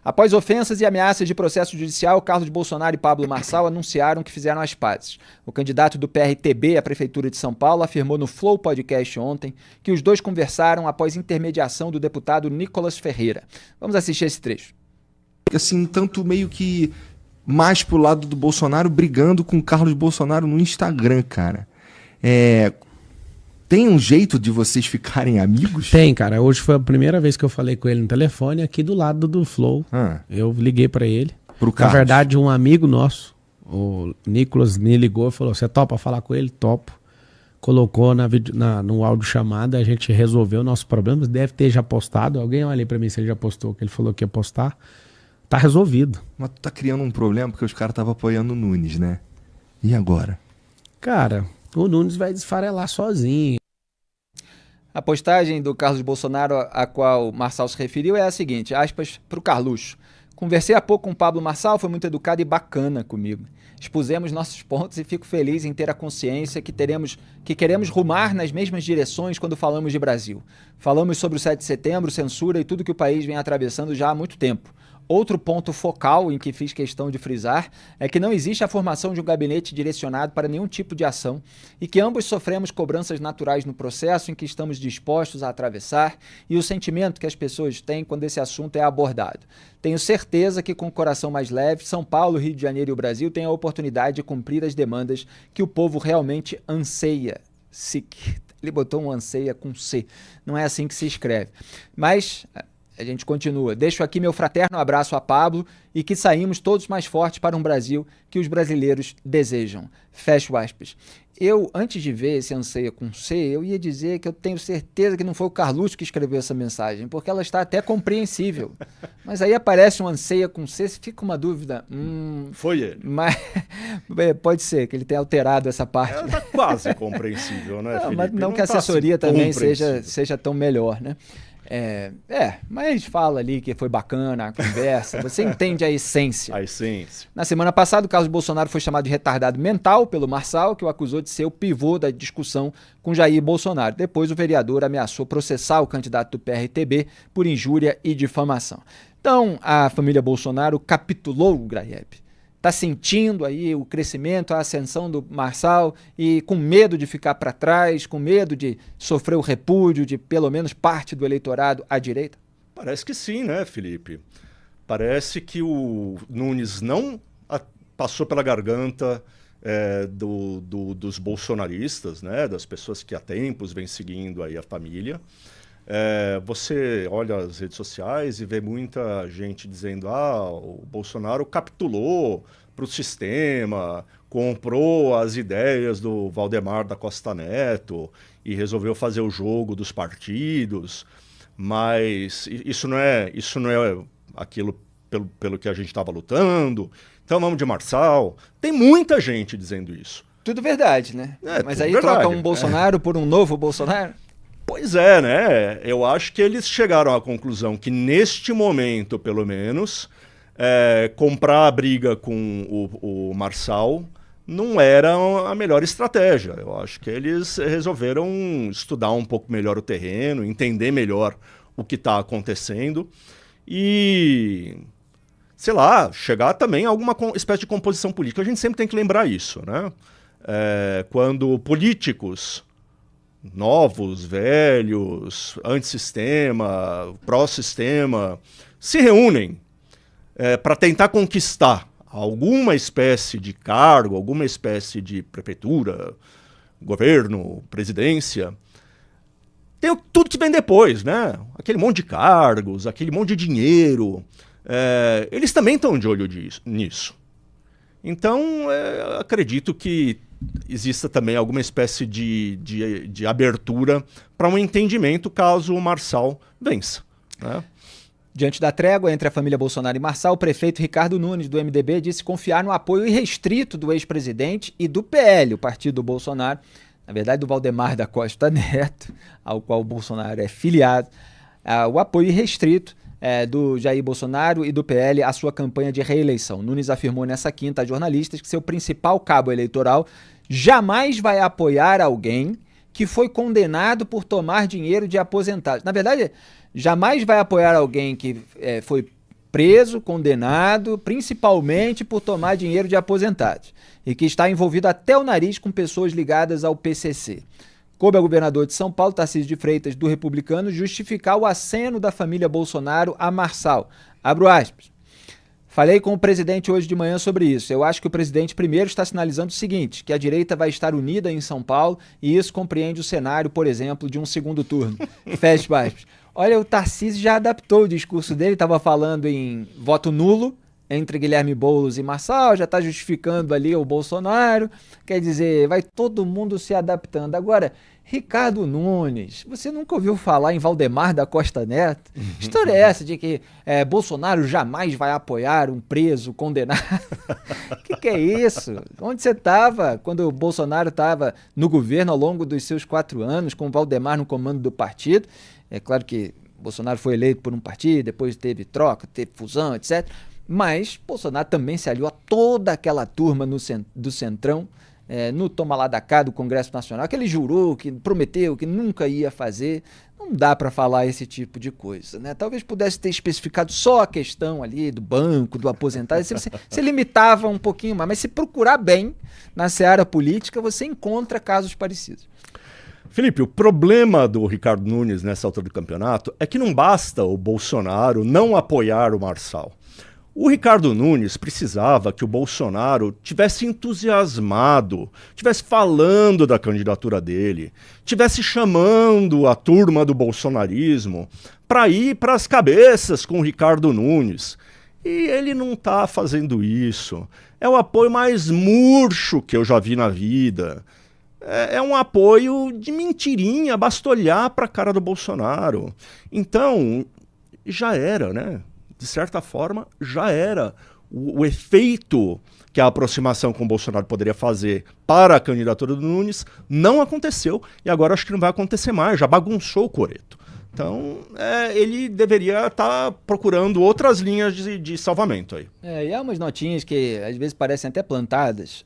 Após ofensas e ameaças de processo judicial, Carlos Bolsonaro e Pablo Marçal anunciaram que fizeram as pazes. O candidato do PRTB à Prefeitura de São Paulo afirmou no Flow Podcast ontem que os dois conversaram após intermediação do deputado Nicolas Ferreira. Vamos assistir esse trecho. Assim, tanto meio que mais pro lado do Bolsonaro, brigando com o Carlos Bolsonaro no Instagram, cara. Tem um jeito de vocês ficarem amigos? Tem, cara. Hoje foi a primeira vez que eu falei com ele no telefone, aqui do lado do Flow. Eu liguei pra ele. Pro Carlos. Na verdade, um amigo nosso, o Nicolas, me ligou e falou: você topa falar com ele? Topo. Colocou no áudio chamada, a gente resolveu nossos problemas. Deve ter já postado. Alguém olha aí pra mim se ele já postou, que ele falou que ia postar. Tá resolvido. Mas tu tá criando um problema porque os caras estavam apoiando o Nunes, né? E agora? Cara, o Nunes vai desfarelar sozinho. A postagem do Carlos Bolsonaro, a qual Marçal se referiu, é a seguinte, aspas, para o Carluxo. Conversei há pouco com o Pablo Marçal, foi muito educado e bacana comigo. Expusemos nossos pontos e fico feliz em ter a consciência que queremos rumar nas mesmas direções quando falamos de Brasil. Falamos sobre o 7 de setembro, censura e tudo que o país vem atravessando já há muito tempo. Outro ponto focal em que fiz questão de frisar é que não existe a formação de um gabinete direcionado para nenhum tipo de ação e que ambos sofremos cobranças naturais no processo em que estamos dispostos a atravessar e o sentimento que as pessoas têm quando esse assunto é abordado. Tenho certeza que com o coração mais leve, São Paulo, Rio de Janeiro e o Brasil têm a oportunidade de cumprir as demandas que o povo realmente anseia. Ele botou um anseia com C, não é assim que se escreve. Mas a gente continua. Deixo aqui meu fraterno abraço a Pablo e que saímos todos mais fortes para um Brasil que os brasileiros desejam. Fecho aspas. Eu, antes de ver esse anseia com C, eu ia dizer que eu tenho certeza que não foi o Carluxo que escreveu essa mensagem, porque ela está até compreensível. Mas aí aparece um anseia com C, fica uma dúvida. Foi ele. Mas pode ser que ele tenha alterado essa parte. Ela está quase compreensível, né, Felipe? Mas não que a tá assessoria assim também seja tão melhor, né? Mas fala ali que foi bacana a conversa, você entende a essência. A essência. Na semana passada, o Carlos Bolsonaro foi chamado de retardado mental pelo Marçal, que o acusou de ser o pivô da discussão com Jair Bolsonaro. Depois, o vereador ameaçou processar o candidato do PRTB por injúria e difamação. Então, a família Bolsonaro capitulou, Graeb. Está sentindo aí o crescimento, a ascensão do Marçal e com medo de ficar para trás, com medo de sofrer o repúdio de pelo menos parte do eleitorado à direita? Parece que sim, né, Felipe? Parece que o Nunes não passou pela garganta dos bolsonaristas, né, das pessoas que há tempos vêm seguindo aí a família. Você olha as redes sociais e vê muita gente dizendo: o Bolsonaro capitulou para o sistema, comprou as ideias do Valdemar da Costa Neto e resolveu fazer o jogo dos partidos. Mas isso não é aquilo pelo que a gente estava lutando. Então vamos de Marçal. Tem muita gente dizendo isso. Tudo verdade, né? Mas tudo aí verdade. troca um Bolsonaro por um novo Bolsonaro? Pois é, né? Eu acho que eles chegaram à conclusão que, neste momento, pelo menos, comprar a briga com o Marçal não era a melhor estratégia. Eu acho que eles resolveram estudar um pouco melhor o terreno, entender melhor o que está acontecendo e, sei lá, chegar também a alguma espécie de composição política. A gente sempre tem que lembrar isso, né? Quando políticos novos, velhos, antissistema, pró-sistema, se reúnem para tentar conquistar alguma espécie de cargo, alguma espécie de prefeitura, governo, presidência, tem tudo que vem depois, né? Aquele monte de cargos, aquele monte de dinheiro. Eles também estão de olho nisso. Então, acredito que exista também alguma espécie de abertura para um entendimento caso o Marçal vença, né? Diante da trégua entre a família Bolsonaro e Marçal, o prefeito Ricardo Nunes, do MDB, disse confiar no apoio irrestrito do ex-presidente e do PL, o partido do Bolsonaro, na verdade do Valdemar da Costa Neto, ao qual o Bolsonaro é filiado, o apoio irrestrito do Jair Bolsonaro e do PL à sua campanha de reeleição. Nunes afirmou nessa quinta a jornalistas que seu principal cabo eleitoral jamais vai apoiar alguém que foi condenado por tomar dinheiro de aposentados. Na verdade, jamais vai apoiar alguém que foi preso, condenado, principalmente por tomar dinheiro de aposentados, e que está envolvido até o nariz com pessoas ligadas ao PCC. Coube ao governador de São Paulo, Tarcísio de Freitas, do Republicano, justificar o aceno da família Bolsonaro a Marçal. Abro aspas. Falei com o presidente hoje de manhã sobre isso. Eu acho que o presidente primeiro está sinalizando o seguinte, que a direita vai estar unida em São Paulo e isso compreende o cenário, por exemplo, de um segundo turno. Fecha aspas. Olha, o Tarcísio já adaptou o discurso dele, estava falando em voto nulo entre Guilherme Boulos e Marçal, já está justificando ali o Bolsonaro, quer dizer, vai todo mundo se adaptando. Agora, Ricardo Nunes, você nunca ouviu falar em Valdemar da Costa Neto? História é essa de que Bolsonaro jamais vai apoiar um preso condenado? Que é isso? Onde você estava quando o Bolsonaro estava no governo ao longo dos seus 4 anos, com o Valdemar no comando do partido? É claro que Bolsonaro foi eleito por um partido, depois teve troca, teve fusão, etc., mas Bolsonaro também se aliou a toda aquela turma do Centrão, no toma lá da cá do Congresso Nacional, que ele jurou, que prometeu, que nunca ia fazer. Não dá para falar esse tipo de coisa, né? Talvez pudesse ter especificado só a questão ali do banco, do aposentado, você limitava um pouquinho mais, mas se procurar bem na seara política, você encontra casos parecidos. Felipe, o problema do Ricardo Nunes nessa altura do campeonato é que não basta o Bolsonaro não apoiar o Marçal. O Ricardo Nunes precisava que o Bolsonaro tivesse entusiasmado, tivesse falando da candidatura dele, tivesse chamando a turma do bolsonarismo para ir para as cabeças com o Ricardo Nunes. E ele não está fazendo isso. É o apoio mais murcho que eu já vi na vida. É um apoio de mentirinha, basta olhar para a cara do Bolsonaro. Então, já era, né? De certa forma, já era. O efeito que a aproximação com o Bolsonaro poderia fazer para a candidatura do Nunes não aconteceu. E agora acho que não vai acontecer mais, já bagunçou o coreto. Então, ele deveria estar procurando outras linhas de salvamento aí. E há umas notinhas que às vezes parecem até plantadas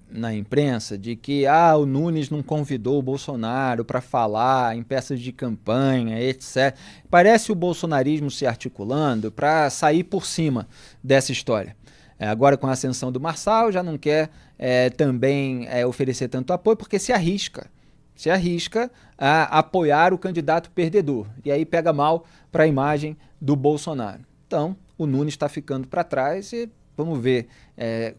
na imprensa, de que o Nunes não convidou o Bolsonaro para falar em peças de campanha, etc. Parece o bolsonarismo se articulando para sair por cima dessa história. Agora, com a ascensão do Marçal, já não quer também oferecer tanto apoio, porque se arrisca a apoiar o candidato perdedor. E aí pega mal para a imagem do Bolsonaro. Então, o Nunes está ficando para trás e vamos ver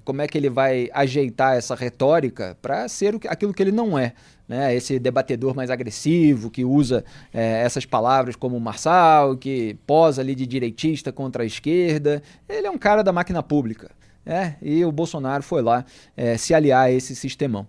como é que ele vai ajeitar essa retórica para ser aquilo que ele não é, né? Esse debatedor mais agressivo, que usa essas palavras como o Marçal, que posa ali de direitista contra a esquerda. Ele é um cara da máquina pública, e o Bolsonaro foi lá se aliar a esse sistemão.